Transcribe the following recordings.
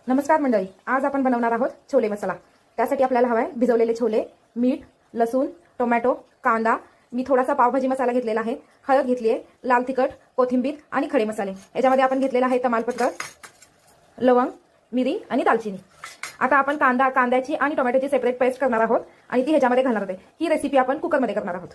नमस्कार मंडळी, आज आपण बनवणार आहोत छोले मसाला। त्यासाठी आपल्याला हवा आहे भिजवलेले छोले, मीठ, लसूण, टोमॅटो, कांदा। मी थोडासा पावभाजी मसाला घेतलेला आहे, हळद घेतली आहे, लाल तिखट, कोथिंबीर आणि खडे मसाले। याच्यामध्ये आपण घेतलेला आहे तमालपत्र, लवंग, मिरी आणि दालचिनी। आता आपण कांद्याची आणि टोमॅटोची सेपरेट पेस्ट करणार आहोत आणि ती ह्याच्यामध्ये घालणार आहोत। ही रेसिपी आपण कुकरमध्ये करणार आहोत।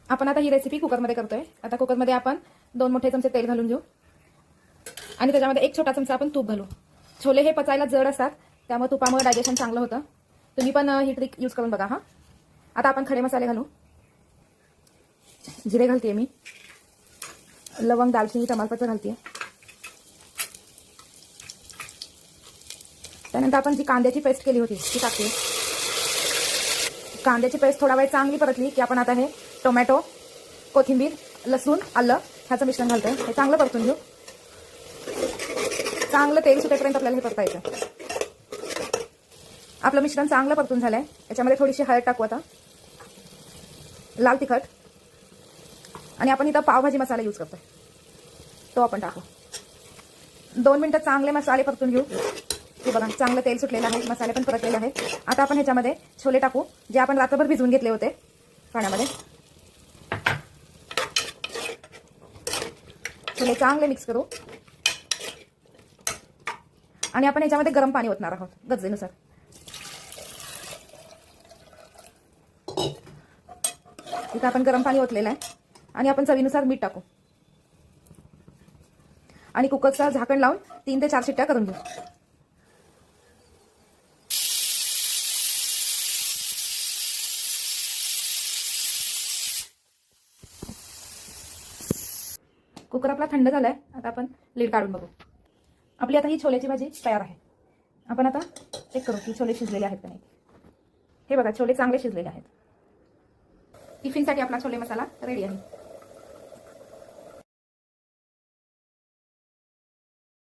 आपण आता ही रेसिपी कुकरमध्ये करतोय। आता कुकरमध्ये आपण 2 मोठे चमचे तेल घालून घेऊ आणि त्याच्यामध्ये 1 छोटा चमचा आपण तूप घालू। छोले हे पचायला जड असतात, त्यामुळे तुपामुळे डायजेशन चांगलं होतं। तुम्ही पण ही ट्रिक यूज करून बघा। आता आपण खडे मसाले घालू। जिरे घालते मी, लवंग, दालचिनी, तमालपत्र घालते। त्यानंतर आपण जी कांद्याची पेस्ट केली होती ती टाकते। कांद्याची पेस्ट थोडा वेळ चांगली परतली की आपण आता हे टोमॅटो, कोथिंबीर, लसूण, आलं ह्याचं मिश्रण घालतोय। हे चांगलं परतून घेऊ। चांगलं तेल सुटेपर्यंत आपल्याला हे परतायचं। आपलं मिश्रण चांगलं परतून झालंय। याच्यामध्ये थोडीशी हळद टाकू, आता लाल तिखट, आणि आपण इथं पावभाजी मसाला यूज करतोय तो आपण टाकू। 2 मिनिटं चांगले मसाले परतून घेऊ। हे बघा, चांगलं तेल सुटलेलं आहे, मसाले पण परतलेले आहेत। आता आपण ह्याच्यामध्ये छोले टाकू, जे आपण रात्रभर भिजवून घेतले होते पाण्यामध्ये। छोले चांगले मिक्स करू आणि आपण ह्याच्यामध्ये गरम पाणी ओतणार आहोत गरजेनुसार। इथं आपण गरम पाणी ओतलेलं आहे आणि आपण चवीनुसार मीठ टाकू आणि कुकरचं झाकण लावून 3 ते 4 शिट्ट्या करून घेऊ। कुकर आपला थंड झालाय। आता आपण लीड काढून बघू। आपली आता ही छोल्याची भाजी तयार आहे। आपण आता चेक करू की छोले शिजलेले आहेत का नाही। हे बघा, छोले चांगले शिजलेले आहेत। टिफिनसाठी आपला छोले मसाला रेडी आहे।